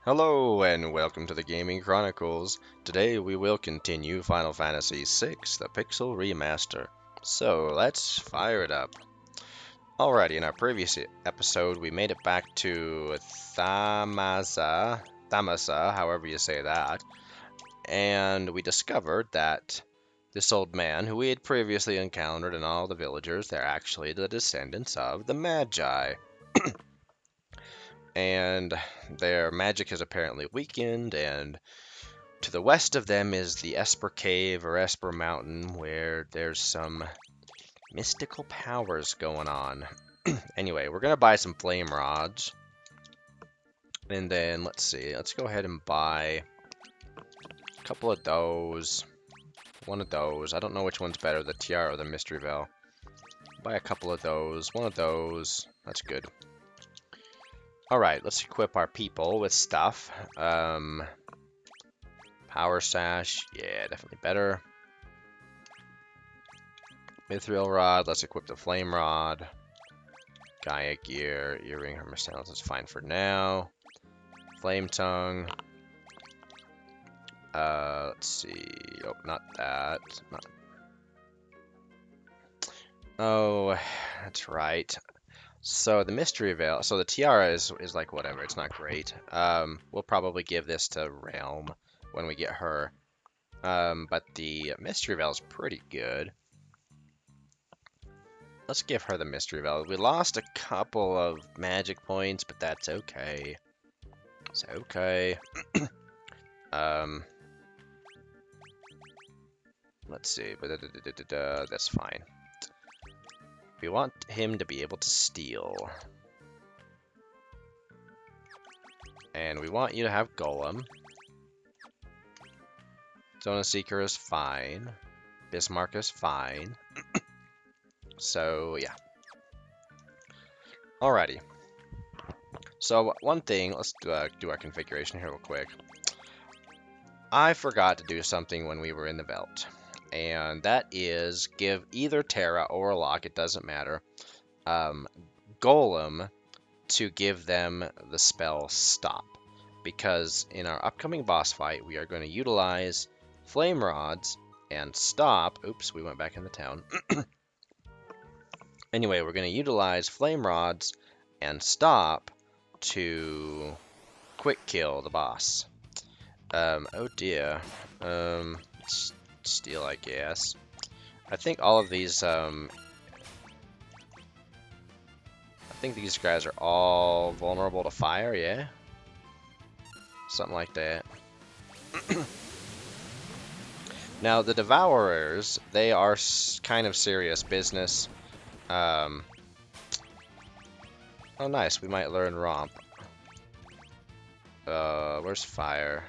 Hello and welcome to the Gaming Chronicles. Today we will continue Final Fantasy VI, the Pixel Remaster. So let's fire it up. Alrighty, in our previous episode we made it back to Thamasa, however you say that, and we discovered that this old man who we had previously encountered and all the villagers, they're actually the descendants of the Magi. And their magic has apparently weakened, and to the west of them is the Esper Cave or Esper Mountain, where there's some mystical powers going on. Anyway, we're gonna buy some flame rods, and then let's see. Let's go ahead and buy a couple of those. One of those. I don't know which one's better, the tiara or the mystery veil. Buy a couple of those. One of those. That's good. Alright, let's equip our people with stuff. Power sash, yeah, definitely better. Mithril rod, let's equip the flame rod. Gaia gear, earring, hammer stance, that's fine for now. Flame tongue. Let's see. Oh, not that. Oh, that's right. So the mystery veil, so the tiara is like whatever, it's not great. We'll probably give this to Realm when we get her. But the mystery veil is pretty good. Let's give her the mystery veil. We lost a couple of magic points, but that's okay. It's okay. Let's see. That's fine. We want him to be able to steal. And we want you to have Golem. Zona Seeker is fine. Bismarck is fine. So, yeah. Alrighty. So, one thing, let's do our configuration here real quick. I forgot to do something when we were in the belt. And that is give either Terra or Locke, it doesn't matter, Golem to give them the spell Stop. Because in our upcoming boss fight, we are going to utilize Flame Rods and Stop. Oops, we went back in the town. Anyway, we're going to utilize Flame Rods and Stop to quick kill the boss. Oh dear. Steal, I guess. I think all of these, I think these guys are all vulnerable to fire, yeah? Something like that. Now, the Devourers, they are kind of serious business. Oh, nice, we might learn Romp. Where's fire?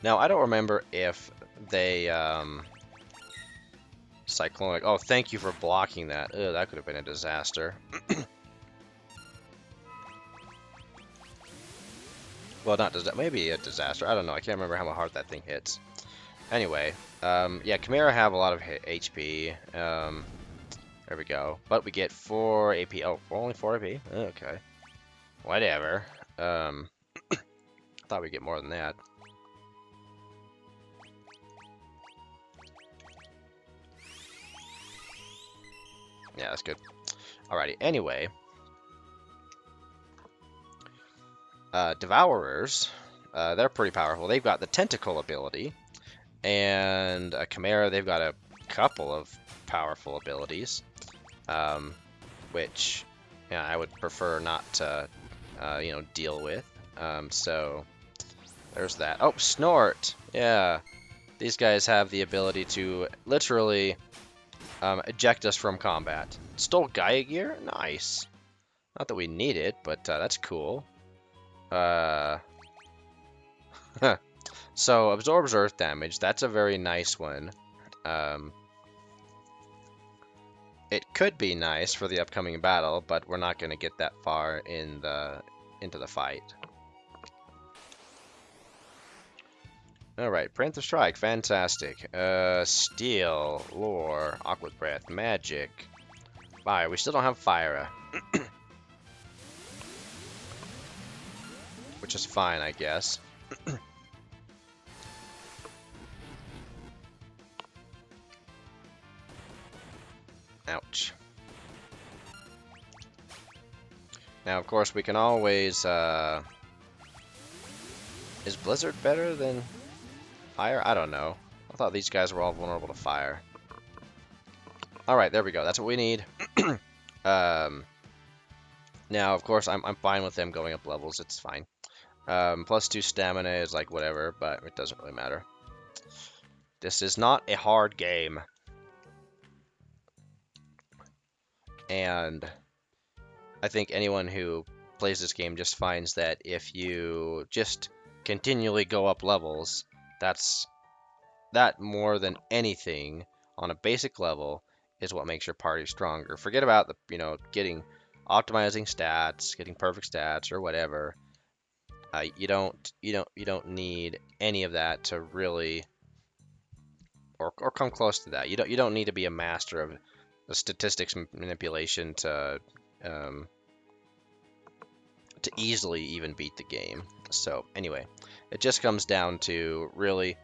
Now, I don't remember if they, Cyclonic. Oh, thank you for blocking that. Ugh, that could have been a disaster. Well, not disaster. Maybe a disaster. I don't know. I can't remember how hard that thing hits. Anyway, yeah, Chimera have a lot of HP. There we go. But we get 4 AP. Oh, only 4 AP? Okay. Whatever. I thought we'd get more than that. Yeah, that's good. Alrighty, anyway. Devourers, they're pretty powerful. They've got the Tentacle ability. And Chimera, they've got a couple of powerful abilities. Which, yeah, I would prefer not to, deal with. So, there's that. Oh, Snort! Yeah. These guys have the ability to literally eject us from combat. Stole Gaia gear? Nice. Not that we need it, but that's cool. So, absorbs earth damage. That's a very nice one. It could be nice for the upcoming battle, but we're not going to get that far into the fight. Alright, Panther Strike, fantastic. Steel, Lore, Aqua Breath, Magic. Alright, we still don't have fire. Which is fine, I guess. Ouch. Now, of course, we can always, Is Blizzard better than fire? I don't know. I thought these guys were all vulnerable to fire. Alright, there we go. That's what we need. Now, of course, I'm fine with them going up levels. It's fine. +2 stamina is like whatever, but it doesn't really matter. This is not a hard game. And I think anyone who plays this game just finds that if you just continually go up levels, that more than anything on a basic level is what makes your party stronger. Forget about the, optimizing stats, getting perfect stats or whatever. You don't need any of that to really, or come close to that. You don't need to be a master of the statistics manipulation to easily even beat the game. So anyway, it just comes down to really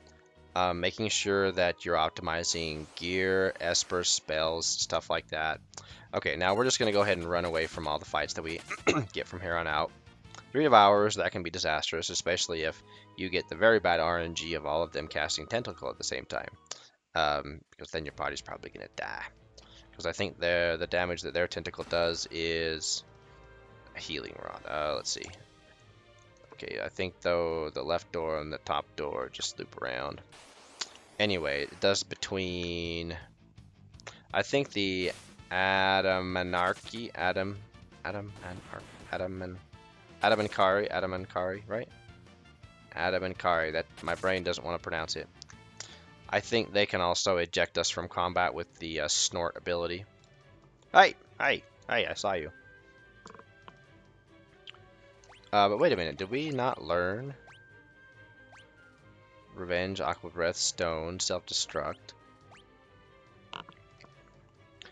making sure that you're optimizing gear, Espers, spells, stuff like that. Okay, now we're just going to go ahead and run away from all the fights that we get from here on out. 3 Devourers, that can be disastrous, especially if you get the very bad RNG of all of them casting Tentacle at the same time. Because then your party's probably going to die. Because I think the damage that their Tentacle does is a healing rod. Let's see. Okay, I think, though, the left door and the top door just loop around. Anyway, it does between... I think the Adamanarchy, Adamankari, right? Adamankari, that my brain doesn't want to pronounce it. I think they can also eject us from combat with the snort ability. Hey, I saw you. But wait a minute, did we not learn? Revenge, Aqua Breath, Stone, Self-Destruct.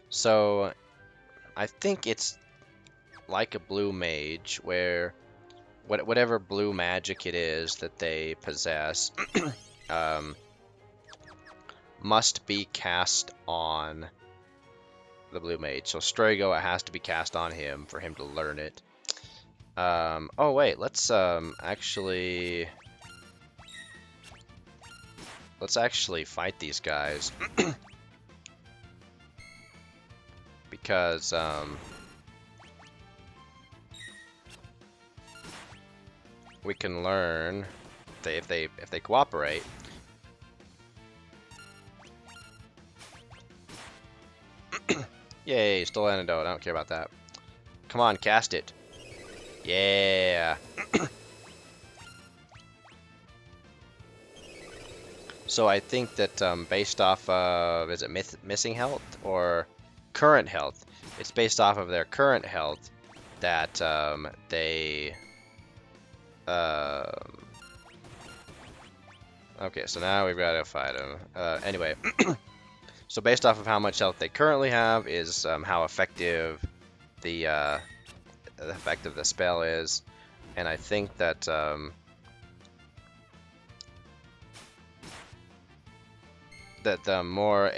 So, I think it's like a blue mage, where whatever blue magic it is that they possess must be cast on the blue mage. So Strago, it has to be cast on him for him to learn it. Oh wait, let's actually fight these guys. Because we can learn if they cooperate. Yay, stole antidote. I don't care about that. Come on, cast it. Yeah. So I think that based off of, is it missing health or current health? It's based off of their current health that they... Okay, so now we've got to fight them. Anyway, so based off of how much health they currently have is how effective the spell is, and I think that the more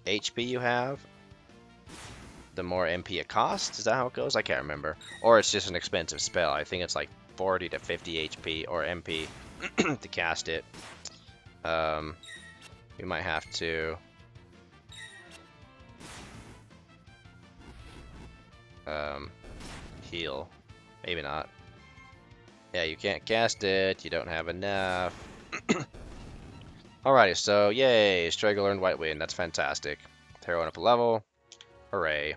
HP you have, the more MP it costs. Is that how it goes? I can't remember. Or it's just an expensive spell. I think it's like 40 to 50 HP or MP to cast it. We might have to heal. Maybe not. Yeah, you can't cast it. You don't have enough. Alrighty, so yay, Strago learned White Wind. That's fantastic. Heroine up a level. Hooray.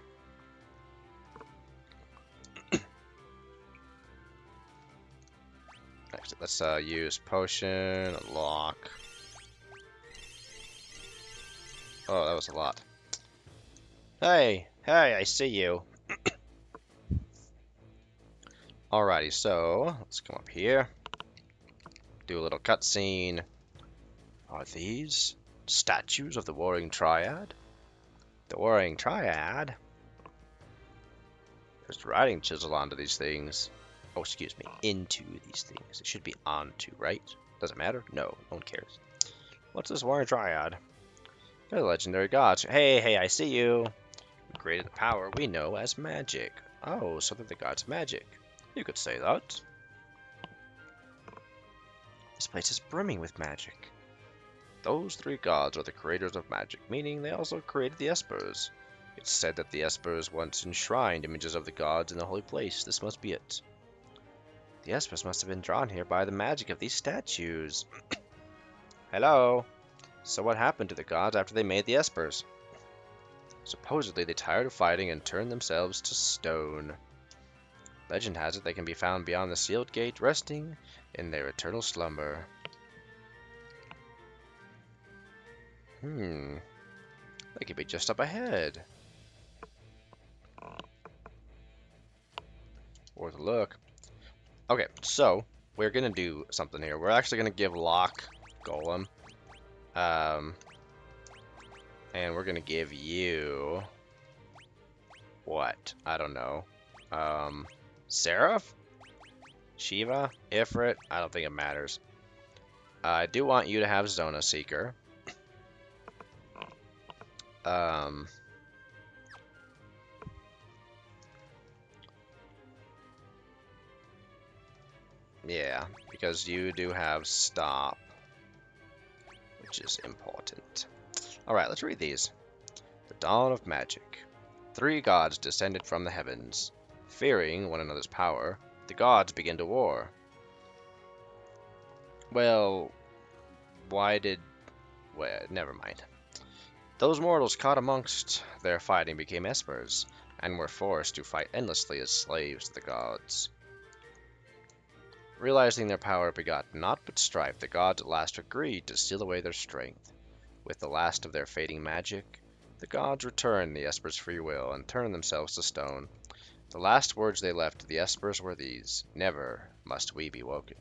Next, let's use potion, lock. Oh, that was a lot. Hey, I see you. Alrighty, so let's come up here. Do a little cutscene. Are these statues of the Warring Triad? The Warring Triad? Just writing chisel onto these things. Oh, excuse me. Into these things. It should be onto, right? Does it matter? No, no one cares. What's this Warrior Dryad? They're legendary gods. Hey, hey, I see you. We created the power we know as magic. Oh, so they're the gods of magic. You could say that. This place is brimming with magic. Those three gods are the creators of magic, meaning they also created the Espers. It's said that the Espers once enshrined images of the gods in the holy place. This must be it. The Espers must have been drawn here by the magic of these statues. Hello? So what happened to the gods after they made the Espers? Supposedly they tired of fighting and turned themselves to stone. Legend has it they can be found beyond the sealed gate, resting in their eternal slumber. They could be just up ahead. Worth a look. Okay, so we're gonna do something here. We're actually gonna give Locke Golem. And we're gonna give you what? I don't know. Seraph? Shiva? Ifrit? I don't think it matters. I do want you to have Zona Seeker. Yeah, because you do have Stop, which is important. Alright, let's read these. The Dawn of Magic. 3 gods descended from the heavens. Fearing one another's power, the gods begin to war. Well, why did... Well, never mind. Those mortals caught amongst their fighting became Espers, and were forced to fight endlessly as slaves to the gods. Realizing their power begot naught but strife, the gods at last agreed to steal away their strength. With the last of their fading magic, the gods returned the Espers' free will and turned themselves to stone. The last words they left to the Espers were these: "Never must we be woken."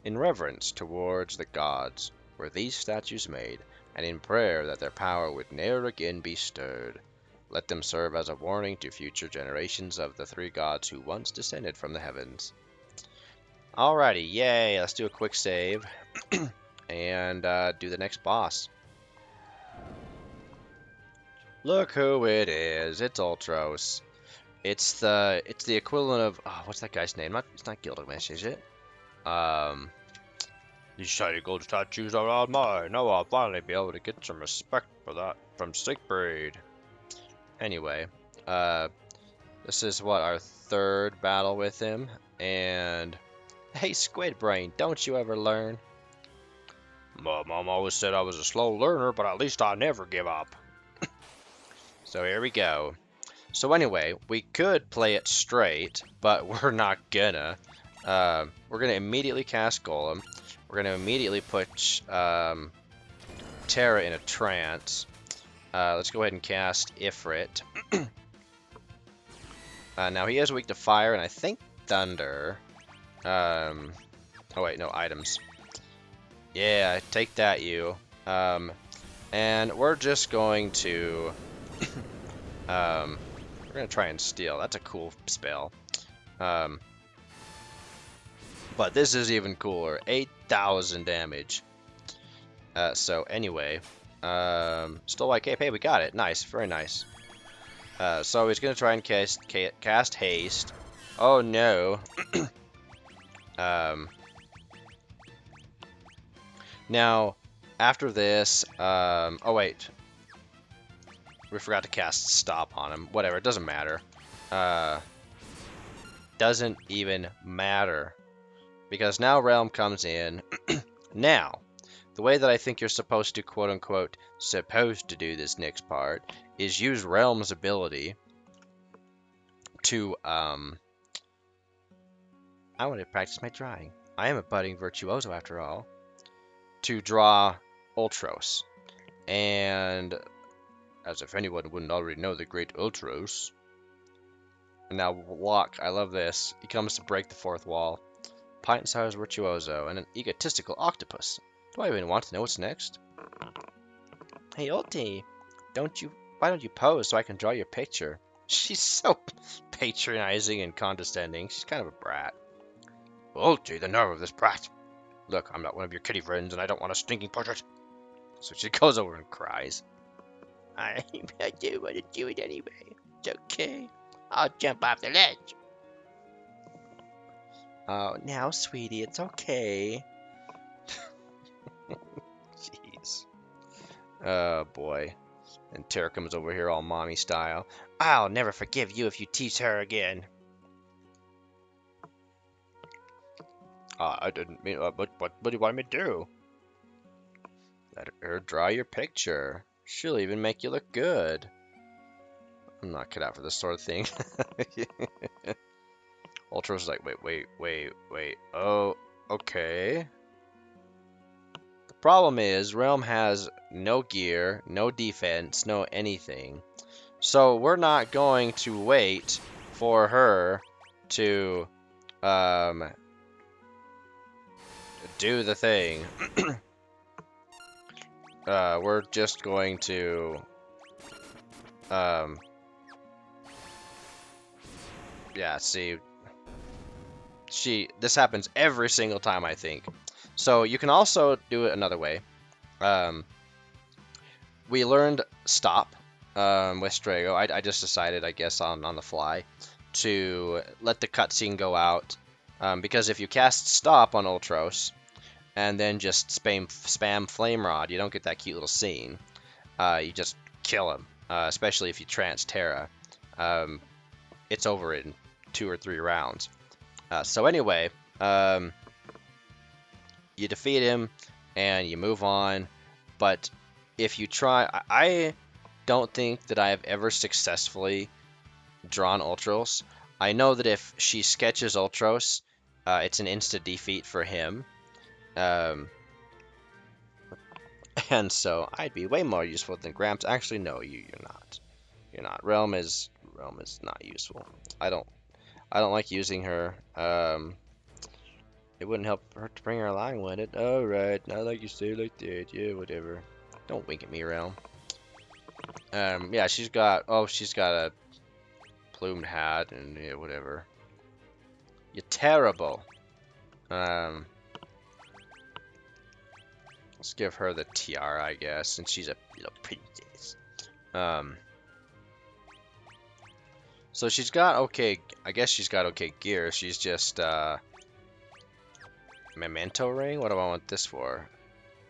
In reverence towards the gods were these statues made, and in prayer that their power would ne'er again be stirred. Let them serve as a warning to future generations of the 3 gods who once descended from the heavens. Alrighty, yay! Let's do a quick save and do the next boss. Look who it is! It's Ultros. It's the equivalent of what's that guy's name? It's not Gilgamesh, is it? These shiny gold statues are all mine. Now I'll finally be able to get some respect for that from Siegfried. Anyway, this is what, our 3rd battle with him, and hey, Squid Brain, don't you ever learn? My mom always said I was a slow learner, but at least I never give up. So here we go. So anyway, we could play it straight, but we're not gonna. We're gonna immediately cast Golem. We're gonna immediately put Terra in a trance. Let's go ahead and cast Ifrit. Now he is weak to fire and I think thunder. Oh wait, no, items. Yeah, take that, you. And we're just going to... we're gonna try and steal. That's a cool spell. But this is even cooler. 8,000 damage. So anyway... Stole by Cape. Hey, we got it. Nice. Very nice. So he's going to try and cast haste. Oh, no. Now, after this... oh, wait. We forgot to cast stop on him. Whatever. It doesn't matter. Doesn't even matter. Because now Realm comes in. Now... The way that I think you're supposed to, quote-unquote, supposed to do this next part is use Realm's ability to, I want to practice my drawing. I am a budding virtuoso, after all. To draw Ultros. And, as if anyone wouldn't already know the great Ultros. And now, Locke, I love this. He comes to break the 4th wall. Pint-sized virtuoso and an egotistical octopus. Do I even want to know what's next? Hey, Ulti, why don't you pose so I can draw your picture? She's so patronizing and condescending. She's kind of a brat. Oh, gee, the nerve of this brat. Look, I'm not one of your kitty friends, and I don't want a stinking portrait. So she goes over and cries. I do want to do it anyway. It's okay. I'll jump off the ledge. Oh, now, sweetie, it's okay. Jeez. Oh, boy. And Tara comes over here all mommy style. I'll never forgive you if you tease her again. I didn't mean... what do you want me to do? Let her draw your picture. She'll even make you look good. I'm not cut out for this sort of thing. Ultra's like, wait. Oh, okay. The problem is, Realm has no gear, no defense, no anything. So we're not going to wait for her to do the thing. We're just going to yeah, see, this happens every single time, I think. So you can also do it another way. We learned stop with Strago. I just decided, I guess, on the fly to let the cutscene go out, because if you cast stop on Ultros and then just spam Flame Rod, you don't get that cute little scene. You just kill him, especially if you trance Terra. It's over in 2 or 3 rounds. So anyway, you defeat him and you move on. But if you try, I don't think that I have ever successfully drawn Ultros. I know that if she sketches Ultros, it's an instant defeat for him. And so I'd be way more useful than Gramps. Actually, no, you're not. You're not. Realm is not useful. I don't like using her. It wouldn't help her to bring her along, would it? Alright, not like you say like that. Yeah, whatever. Don't wink at me, Realm. Yeah, she's got a plumed hat and yeah, whatever. You're terrible. Let's give her the tiara, I guess, since she's a little princess. So she's got okay, I guess she's got okay gear. She's just, memento ring? What do I want this for?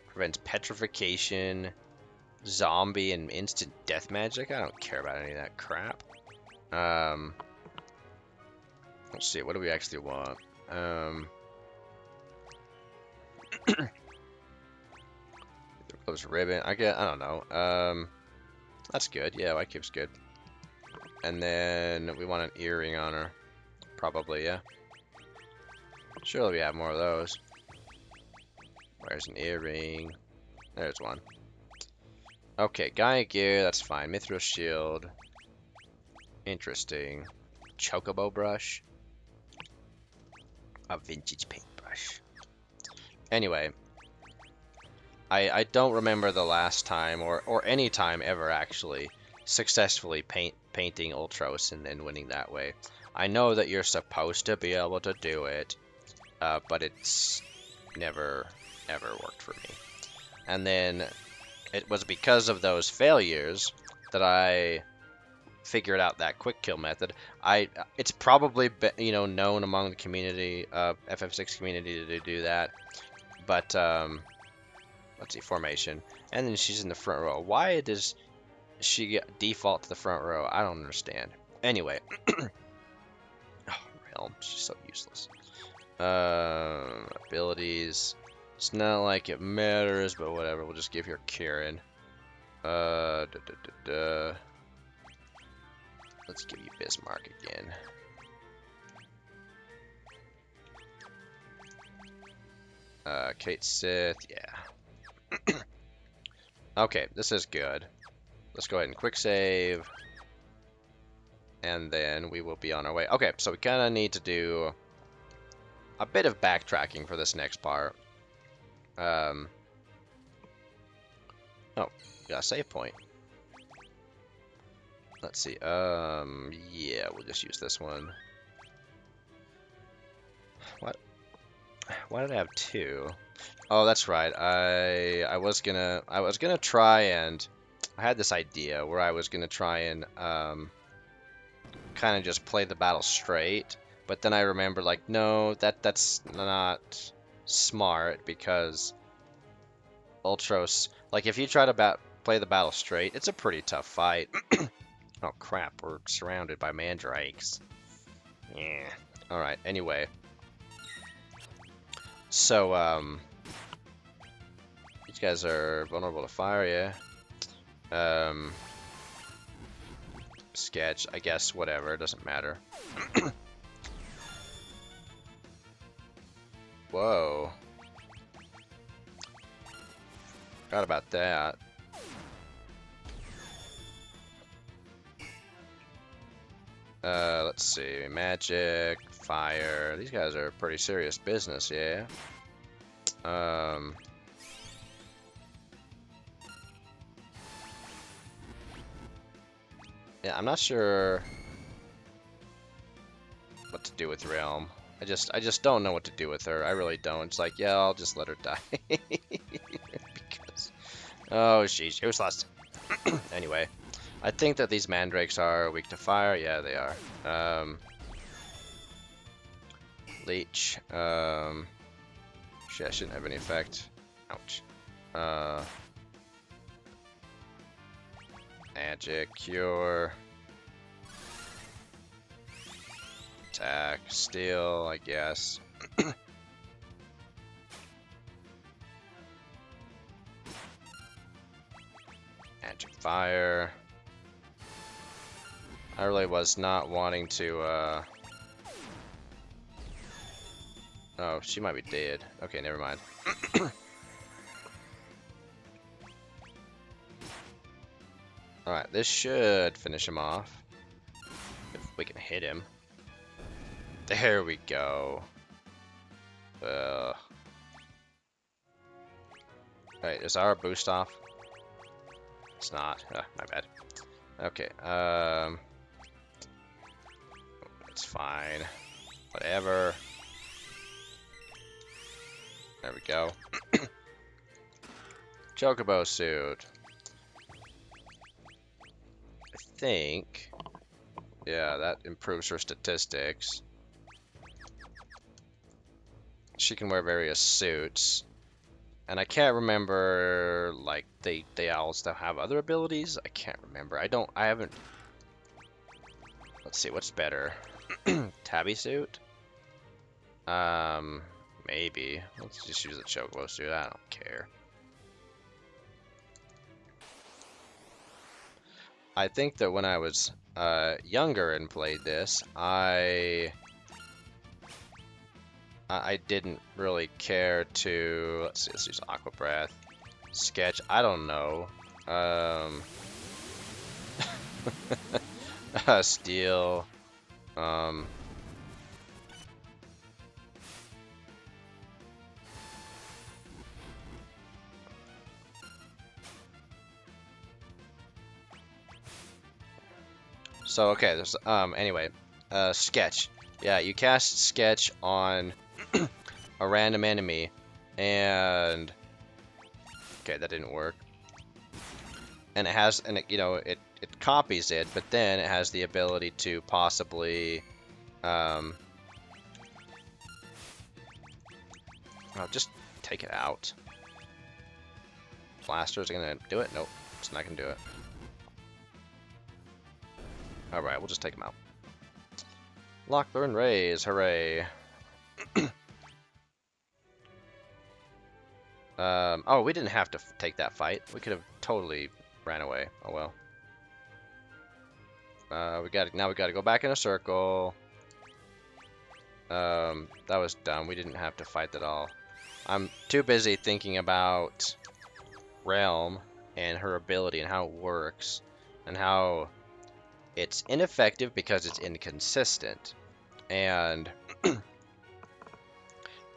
Prevents petrification, zombie, and instant death magic? I don't care about any of that crap. Let's see, what do we actually want? Close ribbon. I don't know. That's good. Yeah, white cape's good. And then we want an earring on her. Probably, yeah. Surely we have more of those. Where's an earring? There's one. Okay, Gaia gear, that's fine. Mithril shield. Interesting. Chocobo brush. A vintage paintbrush. Anyway. I don't remember the last time, or any time ever actually, successfully painting Ultros and winning that way. I know that you're supposed to be able to do it, but it's never ever worked for me. And then it was because of those failures that I figured out that quick kill method. It's probably known among the community, FF6 community, to do that, but let's see, formation, and then she's in the front row. Why does she get default to the front row? I don't understand. Anyway, oh, Realm, she's so useless. Abilities. It's not like it matters, but whatever. We'll just give her Kieran. Let's give you Bismarck again. Kate Sith, yeah. Okay, this is good. Let's go ahead and quick save. And then we will be on our way. Okay, so we kind of need to do a bit of backtracking for this next part. Oh, got a save point. Let's see. Yeah, we'll just use this one. What? Why did I have two? Oh, that's right. I was gonna try and I had this idea where I was gonna try and kind of just play the battle straight, but then I remember like no, that's not smart because Ultros, like if you try to play the battle straight, it's a pretty tough fight. Oh crap, we're surrounded by mandrakes. Yeah. All right. Anyway, so these guys are vulnerable to fire, yeah. Sketch, I guess, whatever, it doesn't matter. Whoa. Forgot about that. Let's see. Magic, fire. These guys are pretty serious business, yeah. Yeah, I'm not sure what to do with Realm. I just don't know what to do with her. I really don't. It's like, yeah, I'll just let her die. Because, oh, she's useless. Anyway, I think that these mandrakes are weak to fire. Yeah, they are. Leech. Shit, shouldn't have any effect. Ouch. Magic, cure. Attack, steal, I guess. Magic fire. I really was not wanting to, oh, she might be dead. Okay, never mind. Alright, this should finish him off. If we can hit him. There we go. Alright, is our boost off? It's not. My bad. Okay, it's fine. Whatever. There we go. Chocobo suit. I think. Yeah, that improves her statistics. She can wear various suits. And I can't remember, like, they all still have other abilities? I can't remember. I haven't... Let's see, what's better? Tabby suit? Maybe. Let's just use the Chocobo suit, I don't care. I think that when I was younger and played this, I didn't really care to, let's see, let's use Aqua Breath, Sketch, I don't know, Steel, so okay, there's, anyway, Sketch, yeah, you cast Sketch on a random enemy, and okay, that didn't work. And it has, and it, you know, it copies it, but then it has the ability to possibly, oh, just take it out. Blaster is gonna do it? Nope, it's not gonna do it. All right, we'll just take him out. Lock, learn, raise, hooray! Oh, we didn't have to take that fight. We could have totally ran away. Oh well. Now we got to go back in a circle. That was dumb. We didn't have to fight at all. I'm too busy thinking about Realm and her ability and how it works and how it's ineffective because it's inconsistent. And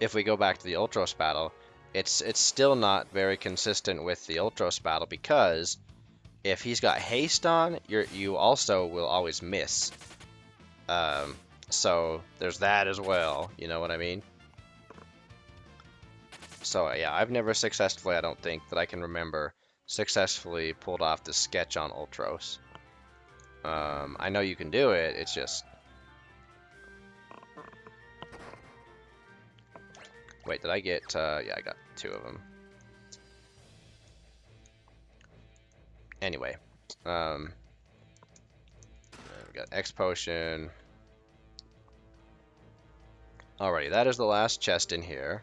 if we go back to the Ultros battle, it's still not very consistent with the Ultros battle because if he's got haste on, you also will always miss. So there's that as well. You know what I mean? So yeah, I've never successfully, I don't think that I can remember, successfully pulled off the sketch on Ultros. I know you can do it. It's just, wait, did I get? Yeah, I got 2 of them. Anyway, we got X potion. Alrighty, that is the last chest in here.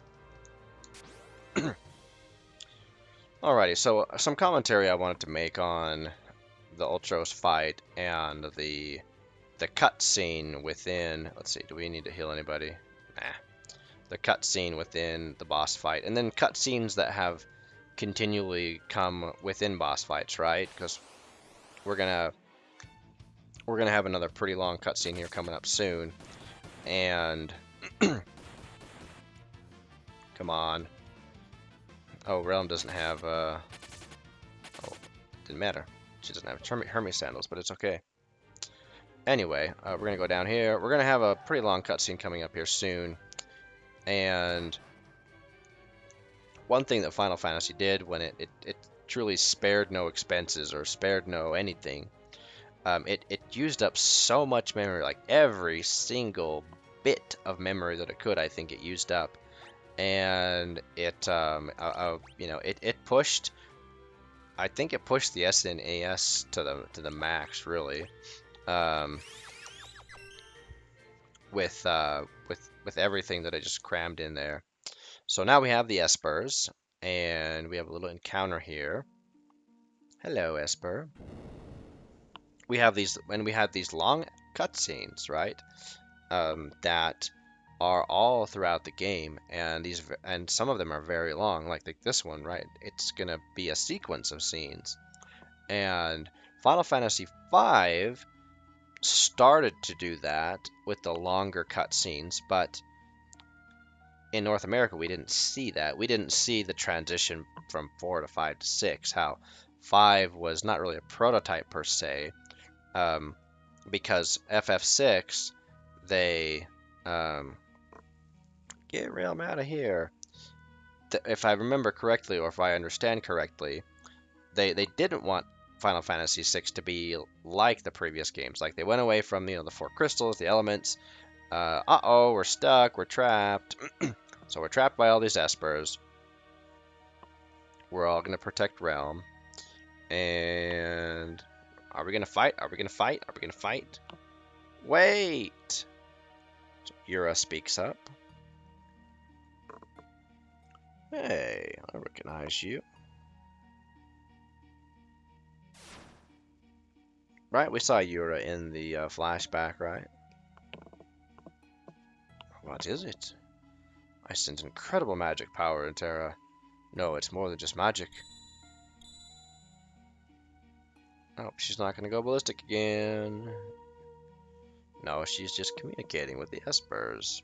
Alrighty, so some commentary I wanted to make on the Ultros fight and the cutscene within. Let's see, do we need to heal anybody? Nah. The cutscene within the boss fight, and then cutscenes that have continually come within boss fights, right? Because we're gonna have another pretty long cutscene here coming up soon, and come on. Oh, Realm doesn't have. Oh, didn't matter. She doesn't have Hermes sandals, but it's okay. Anyway, we're gonna go down here. We're gonna have a pretty long cutscene coming up here soon, and one thing that Final Fantasy did when it truly spared no expenses or spared no anything, it used up so much memory, like every single bit of memory that it could, I think it used up. And it, you know, it pushed, I think it pushed the SNES to the max, really, with everything that I just crammed in there. So now we have the Espers, and we have a little encounter here. Hello, Esper. We have these, and we had these long cutscenes, right? That are all throughout the game, and some of them are very long, like this one, right? It's gonna be a sequence of scenes, and Final Fantasy V started to do that with the longer cutscenes, but in North America we didn't see that. We didn't see the transition from 4 to 5 to 6. How 5 was not really a prototype per se, because FF6 they get Realm out of here. If I remember correctly, or if I understand correctly, they didn't want Final Fantasy VI to be like the previous games. Like they went away from the 4 crystals, the elements. Uh-oh, we're stuck, we're trapped. So we're trapped by all these Espers. We're all gonna protect Realm. And are we gonna fight? Are we gonna fight? Are we gonna fight? Wait! So Yura speaks up. Hey, I recognize you. Right, we saw Yura in the flashback, right? What is it? I sense incredible magic power in Terra. No, it's more than just magic. Oh, she's not gonna go ballistic again. No, she's just communicating with the Espers.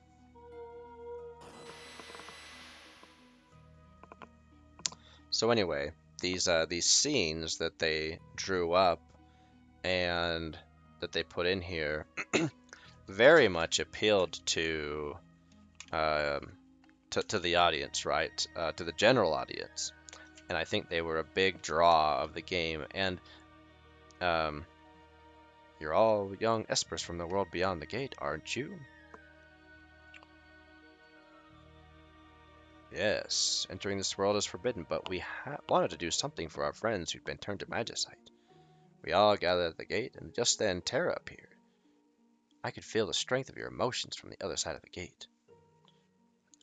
So anyway, these scenes that they drew up and that they put in here very much appealed to the audience, right? To the general audience, and I think they were a big draw of the game. And you're all young Espers from the world beyond the gate, aren't you? Yes, entering this world is forbidden, but we wanted to do something for our friends who'd been turned to magicite. We all gathered at the gate, and just then Terra appeared. I could feel the strength of your emotions from the other side of the gate.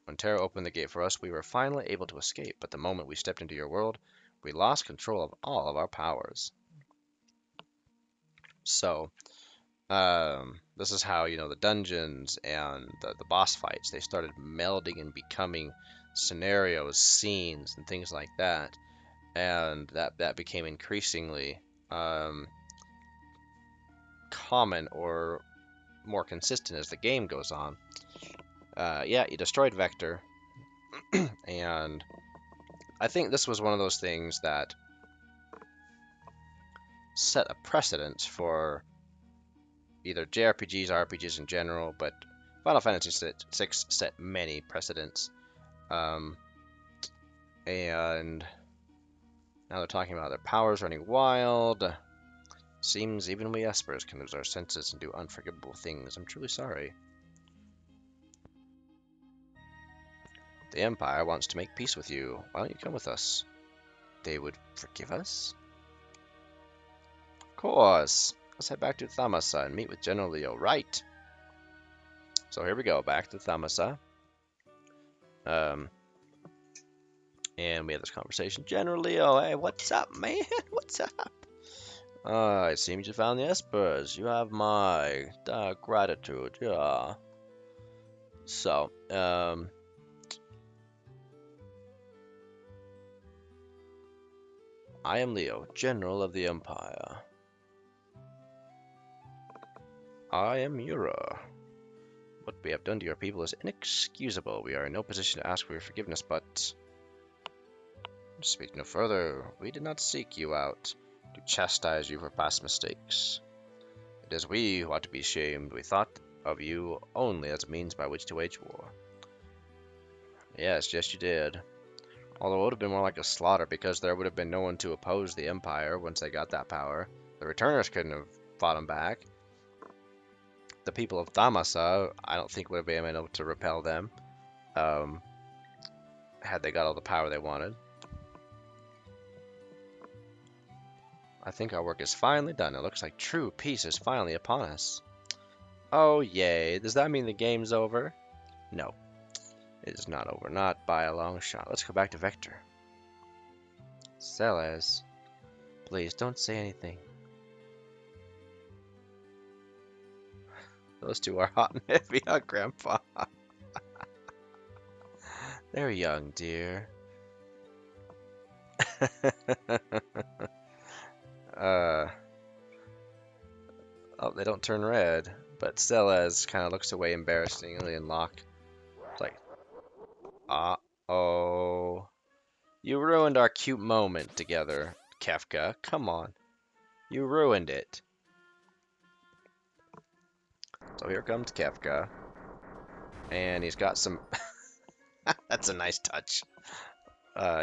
When Terra opened the gate for us, we were finally able to escape, but the moment we stepped into your world, we lost control of all of our powers. So, this is how, the dungeons and the boss fights, they started melding and becoming scenarios, scenes, and things like that. And that became increasingly common or more consistent as the game goes on. Yeah, you destroyed Vector, and I think this was one of those things that set a precedent for either JRPGs, RPGs in general, but Final Fantasy VI set many precedents. And now they're talking about their powers running wild. Seems even we Espers can lose our senses and do unforgivable things. I'm truly sorry. The Empire wants to make peace with you. Why don't you come with us? They would forgive us? Of course. Let's head back to Thamasa and meet with General Leo. Right. So here we go, back to Thamasa. And we have this conversation. General Leo, hey, what's up, man? What's up? It seems you found the Espers. You have my gratitude, yeah. So, I am Leo, General of the Empire. I am Yura. What we have done to your people is inexcusable. We are in no position to ask for your forgiveness, but... Speak no further. We did not seek you out to chastise you for past mistakes. It is we who ought to be shamed. We thought of you only as a means by which to wage war. Yes, you did. Although it would have been more like a slaughter, because there would have been no one to oppose the Empire once they got that power. The Returners couldn't have fought them back. The people of Thamasa, I don't think would have been able to repel them, had they got all the power they wanted. I think our work is finally done. It looks like true peace is finally upon us. Oh, yay. Does that mean the game's over? No. It is not over. Not by a long shot. Let's go back to Vector. Celes. Please, don't say anything. Those two are hot and heavy, huh, Grandpa? They're young, dear. Oh, they don't turn red, but Celes kind of looks away embarrassingly, and Locke, it's like, uh-oh. You ruined our cute moment together, Kefka. Come on. You ruined it. So here comes Kefka. And he's got some... That's a nice touch.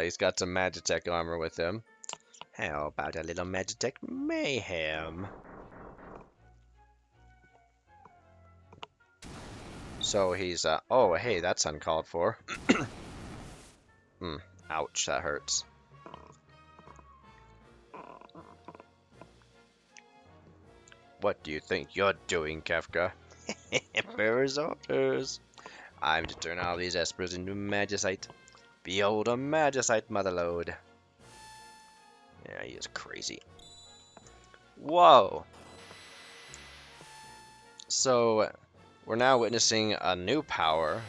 He's got some Magitech armor with him. How about a little Magitech mayhem? So he's, oh, hey, that's uncalled for. Ouch, that hurts. What do you think you're doing, Kefka? Emperor's orders. I'm to turn all these Espers into Magicite. Behold a Magicite motherlode. Yeah, he is crazy. Whoa! So, we're now witnessing a new power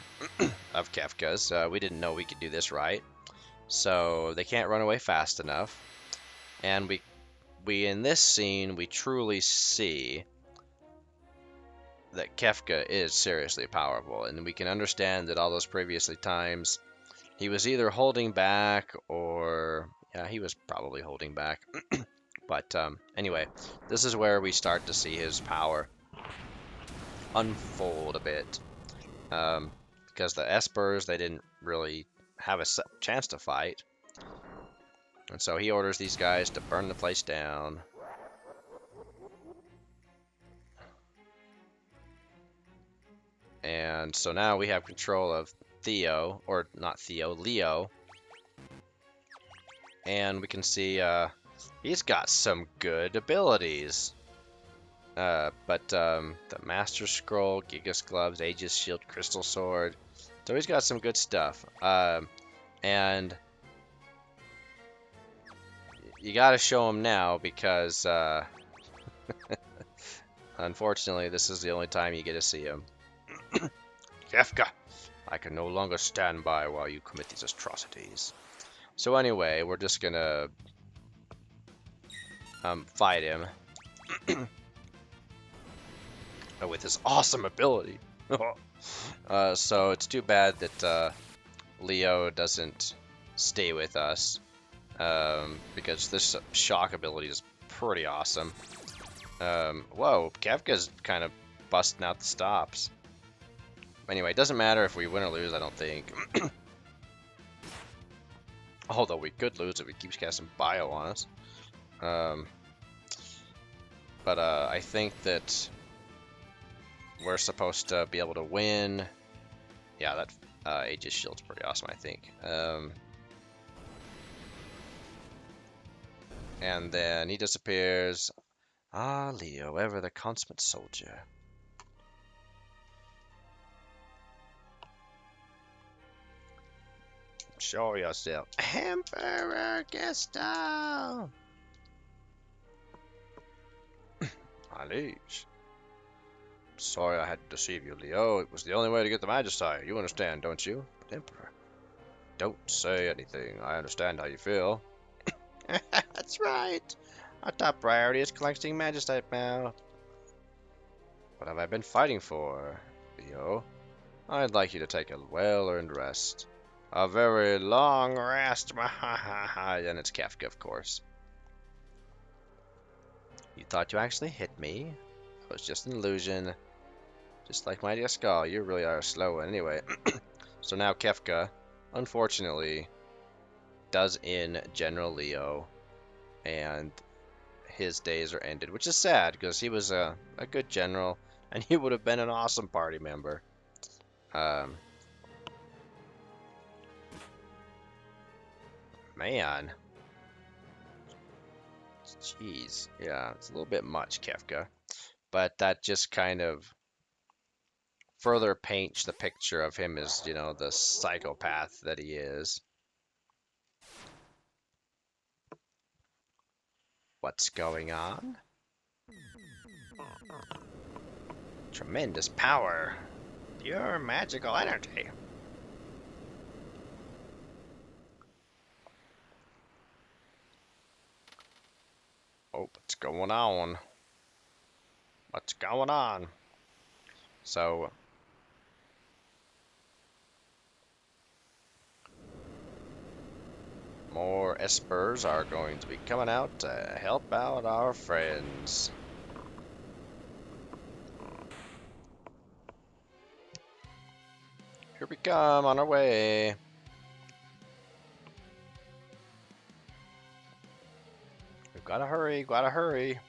of Kefka's. We didn't know we could do this right. So, they can't run away fast enough. And we in this scene, we truly see that Kefka is seriously powerful. And we can understand that all those previously times, he was either holding back or... Yeah, he was probably holding back. But anyway, this is where we start to see his power unfold a bit. Because the Espers, they didn't really have a chance to fight. And so he orders these guys to burn the place down. And so now we have control of Theo, or not Theo, Leo. And we can see he's got some good abilities. But the Master Scroll, Gigas Gloves, Aegis Shield, Crystal Sword. So he's got some good stuff. And you gotta show him now because unfortunately this is the only time you get to see him. Kefka, I can no longer stand by while you commit these atrocities. So anyway, we're just gonna fight him with his awesome ability. So it's too bad that Leo doesn't stay with us because this shock ability is pretty awesome. Whoa, Kefka's kind of busting out the stops. Anyway, it doesn't matter if we win or lose, I don't think. Although we could lose if he keeps casting bio on us. But I think that we're supposed to be able to win. Yeah, that Aegis Shield's pretty awesome, I think. And then he disappears. Ah, Leo, ever the consummate soldier. Show yourself. Emperor Gestal! My liege. Sorry I had to deceive you, Leo. It was the only way to get the Magistire. You understand, don't you? But Emperor, don't say anything. I understand how you feel. That's right. Our top priority is collecting Magistite now. What have I been fighting for, Leo? I'd like you to take a well-earned rest. A very long rest. And it's Kefka, of course. You thought you actually hit me? It was just an illusion. Just like my dear Skull, you really are a slow one. Anyway, so now Kefka, unfortunately, does in General Leo, and his days are ended, which is sad because he was a good general, and he would have been an awesome party member. Man. Jeez. Yeah, it's a little bit much, Kefka. But that just kind of further paints the picture of him as, you know, the psychopath that he is. What's going on? Tremendous power. Pure magical energy. Oh, what's going on? What's going on? So, more Espers are going to be coming out to help out our friends. Here we come, on our way. We've gotta hurry, gotta hurry.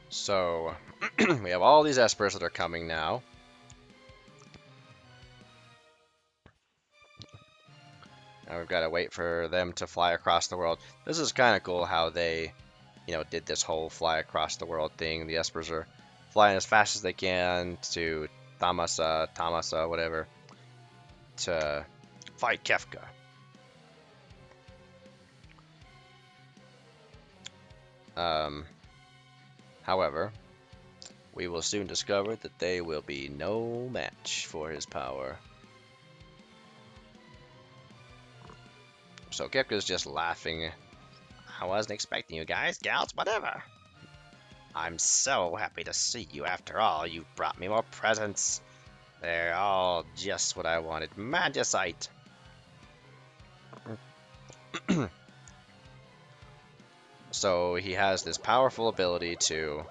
So, we have all these Espers that are coming now. And we've got to wait for them to fly across the world. This is kind of cool how they, you know, did this whole fly across the world thing. The Espers are flying as fast as they can to Tamasa, whatever, to fight Kefka. However, we will soon discover that they will be no match for his power. So Kefka's just laughing. I wasn't expecting you guys, gals, whatever. I'm so happy to see you after all. You brought me more presents. They're all just what I wanted. Magicite. So he has this powerful ability to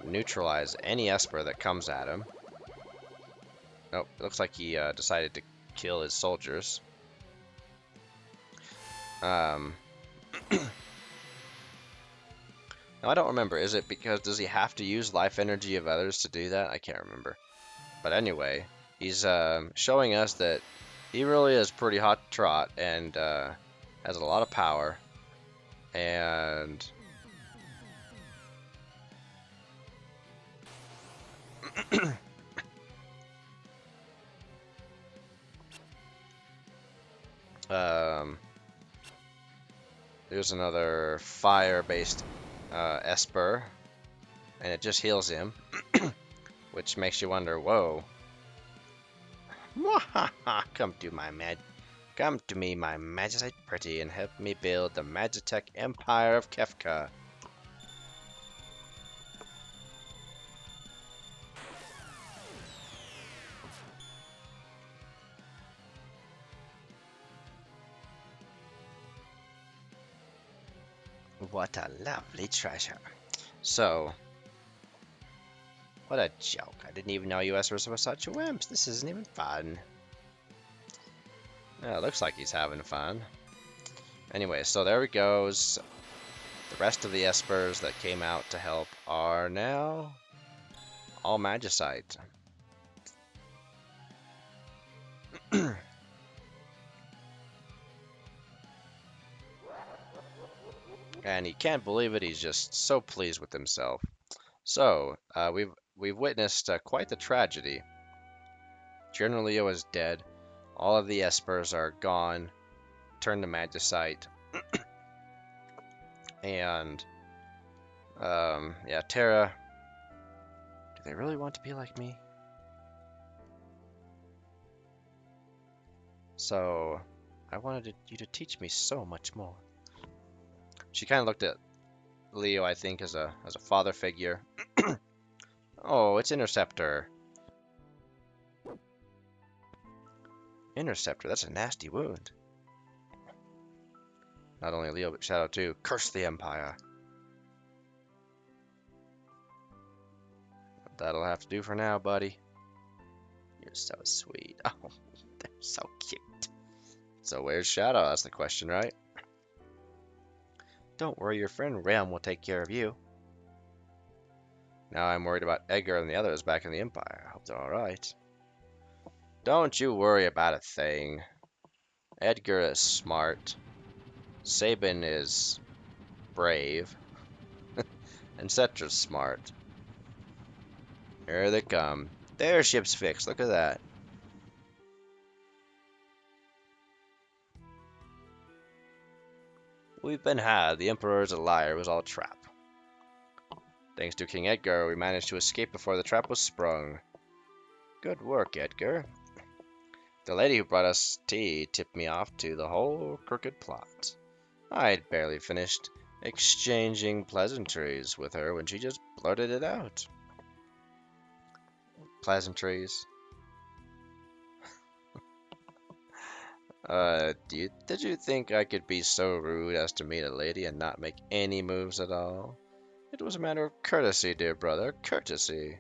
neutralize any Esper that comes at him. Nope, it looks like he decided to kill his soldiers. Now, I don't remember. Is it because does he have to use life energy of others to do that? I can't remember. But anyway, he's showing us that he really is pretty hot to trot and has a lot of power. And there's another fire-based Esper, and it just heals him, which makes you wonder, whoa. Come to me, my Magicite pretty, and help me build the Magitech Empire of Kefka. What a lovely treasure. So, what a joke. I didn't even know you Espers were such wimps. This isn't even fun. Yeah, it looks like he's having fun. Anyway, so there he goes. The rest of the Espers that came out to help are now all Magicite. And he can't believe it. He's just so pleased with himself. So, we've witnessed quite the tragedy. General Leo is dead. All of the Espers are gone, turned to Magicite. And, yeah, Terra. Do they really want to be like me? So, I wanted you to teach me so much more. She kind of looked at Leo, I think, as a father figure. Oh, it's Interceptor. Interceptor, that's a nasty wound. Not only Leo, but Shadow too. Curse the Empire. That'll have to do for now, buddy. You're so sweet. Oh, they're so cute. So where's Shadow? That's the question, right? Don't worry, your friend Realm will take care of you. Now I'm worried about Edgar and the others back in the Empire. I hope they're alright. Don't you worry about a thing. Edgar is smart. Sabin is brave. And Cetra's smart. Here they come. Their ship's fixed. Look at that. We've been had. The Emperor is a liar. It was all a trap. Thanks to King Edgar, we managed to escape before the trap was sprung. Good work, Edgar. The lady who brought us tea tipped me off to the whole crooked plot. I'd barely finished exchanging pleasantries with her when she just blurted it out. Pleasantries. Did you think I could be so rude as to meet a lady and not make any moves at all? It was a matter of courtesy, dear brother, courtesy.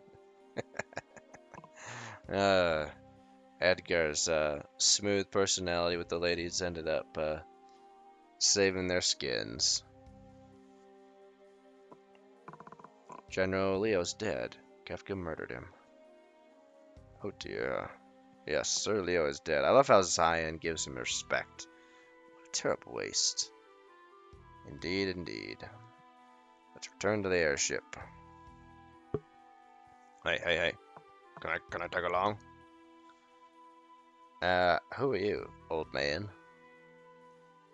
Edgar's smooth personality with the ladies ended up saving their skins. General Leo's dead. Kefka murdered him. Oh dear. Yes, Sir Leo is dead. I love how Zion gives him respect. What a terrible waste. Indeed, indeed. Let's return to the airship. Hey. Can I tag along? Who are you, old man?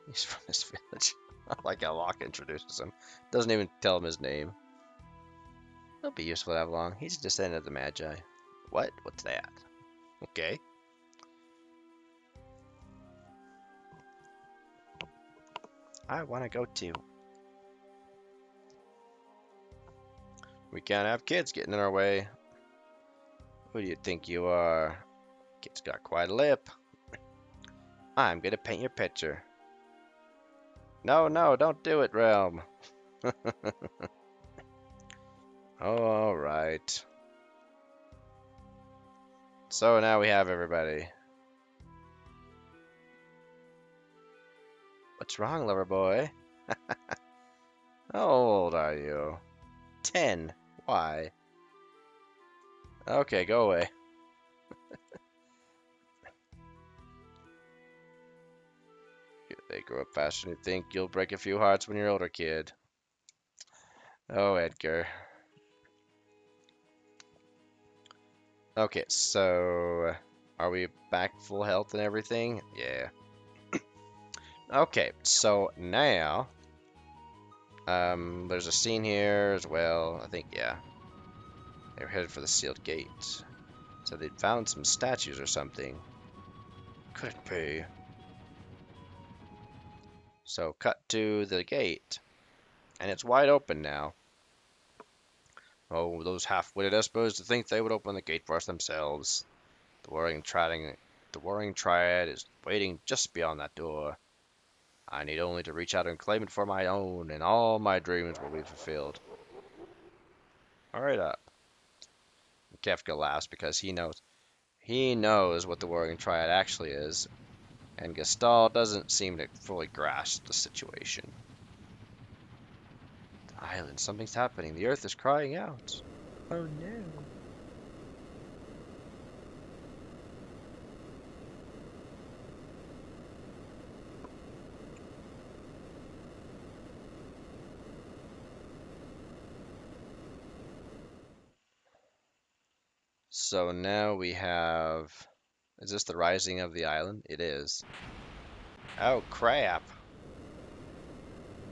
He's from this village. I like how Locke introduces him. Doesn't even tell him his name. It'll be useful to have along. He's a descendant of the Magi. What? What's that? Okay. I want to go too. We can't have kids getting in our way. Who do you think you are? Kid's got quite a lip. I'm gonna paint your picture. No, don't do it, Realm. Oh, alright. So now we have everybody. What's wrong, lover boy? How old are you? 10. Why? Okay, go away. They grow up faster than you think. You'll break a few hearts when you're older, kid. Oh, Edgar. Okay, so are we back full health and everything? Yeah. Okay, so now there's a scene here as well. I think, yeah. They were headed for the sealed gate. So they'd found some statues or something. Could it be? So cut to the gate. And it's wide open now. Oh, those half-witted Espers to think they would open the gate for us themselves. The warring triad is waiting just beyond that door. I need only to reach out and claim it for my own, and all my dreams will be fulfilled. Alright up. Kefka laughs because he knows what the Warring Triad actually is, and Gestal doesn't seem to fully grasp the situation. The island, something's happening. The earth is crying out. Oh no. So now we have... Is this the rising of the island? It is. Oh crap.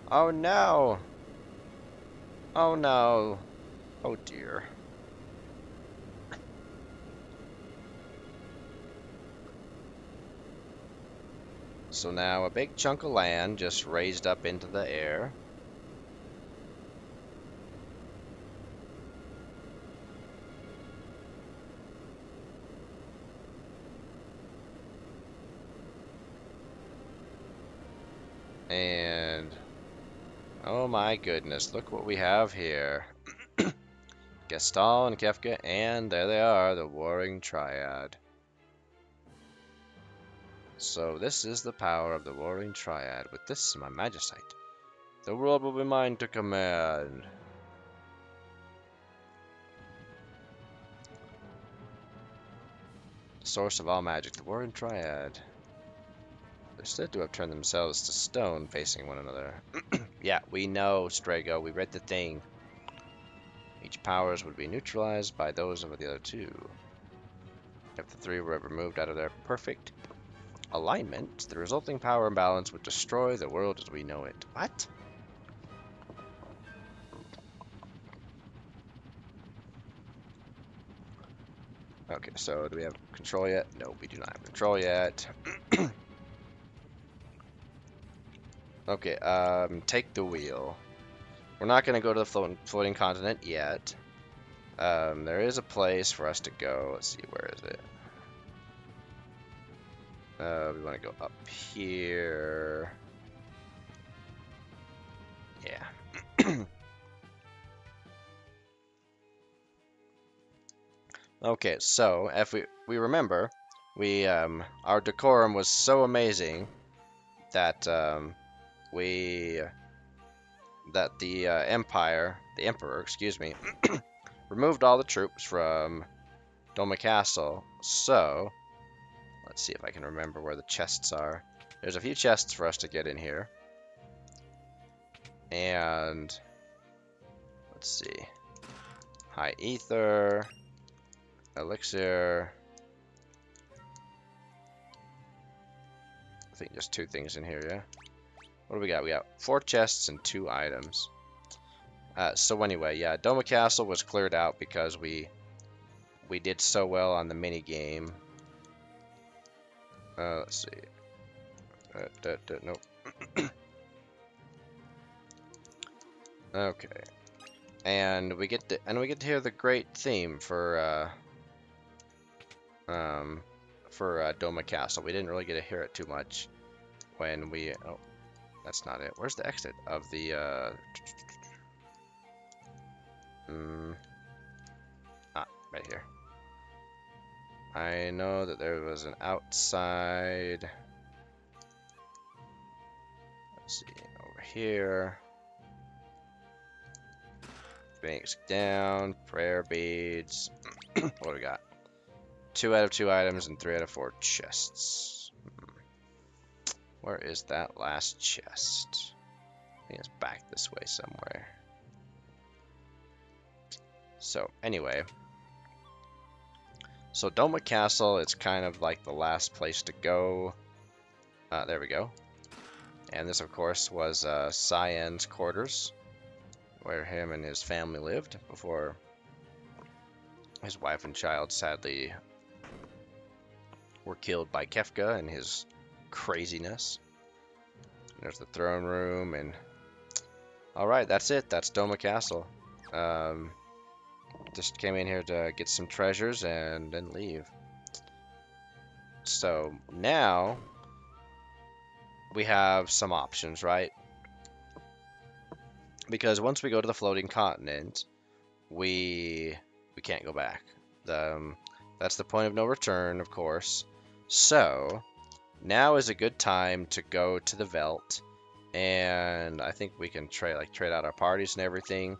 Oh no. Oh no. Oh dear. So now a big chunk of land just raised up into the air. And oh my goodness, look what we have here. Gestal and Kefka, and there they are, the Warring Triad. So this is the power of the Warring Triad. With this, my Magicite, the world will be mine to command. The source of all magic, the Warring Triad. They're said to have turned themselves to stone, facing one another. Yeah, we know, Strago. We read the thing. Each powers would be neutralized by those of the other two. If the three were ever moved out of their perfect alignment, the resulting power imbalance would destroy the world as we know it. What? Okay, so do we have control yet? No, we do not have control yet. Okay, take the wheel. We're not going to go to the floating continent yet. There is a place for us to go. Let's see, where is it? We want to go up here. Yeah. Okay, so if we remember, we our decorum was so amazing that we that the emperor, excuse me, removed all the troops from Doma Castle. So let's see if I can remember where the chests are. There's a few chests for us to get in here, and let's see, high ether, elixir. I think there's 2 things in here, yeah? What do we got? We got 4 chests and 2 items. So anyway, yeah, Doma Castle was cleared out because we did so well on the mini game. Let's see. Nope. Okay. And we get to hear the great theme for Doma Castle. We didn't really get to hear it too much when we... Oh, that's not it. Where's the exit of the... right here. I know that there was an outside... Let's see, over here. Banks down, prayer beads. What do we got? 2 out of 2 items and 3 out of 4 chests. Where is that last chest? I think it's back this way somewhere. So anyway, so Doma Castle, it's kind of like the last place to go. There we go. And this, of course, was Cyan's quarters, where him and his family lived before his wife and child sadly were killed by Kefka and his craziness. And there's the throne room, and alright, that's it. That's Doma Castle. Just came in here to get some treasures and then leave. So now we have some options, right? Because once we go to the floating continent, we can't go back. That's the point of no return, of course. So now is a good time to go to the Velt, and I think we can trade out our parties and everything.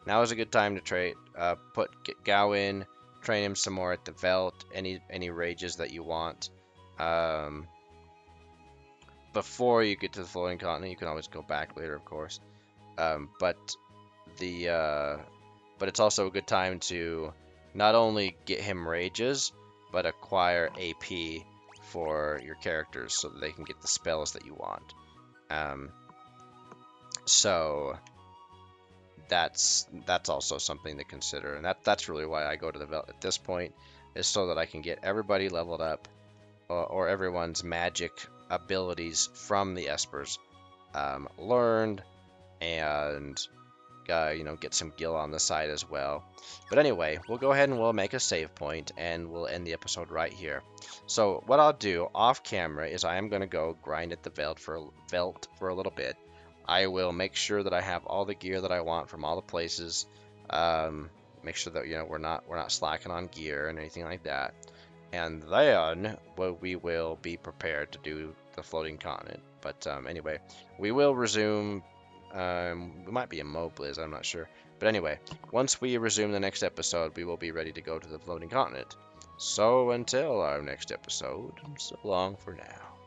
Now is a good time to get Gao in, train him some more at the Velt. Any rages that you want. Um, Before you get to the floating continent, you can always go back later, of course. But the but it's also a good time to not only get him rages, but acquire AP for your characters so that they can get the spells that you want. Um, so that's also something to consider, and that's really why I go to the Velt at this point, is so that I can get everybody leveled up, or everyone's magic abilities from the Espers learned, and get some gil on the side as well. But anyway, we'll go ahead and we'll make a save point, and we'll end the episode right here. So what I'll do off camera is I am going to go grind at the Velt for a little bit. I will make sure that I have all the gear that I want from all the places. Make sure that we're not slacking on gear and anything like that. And then we will be prepared to do the floating continent. But anyway, we will resume. We might be in Mobliz, I'm not sure. But anyway, once we resume the next episode, we will be ready to go to the floating continent. So until our next episode, so long for now.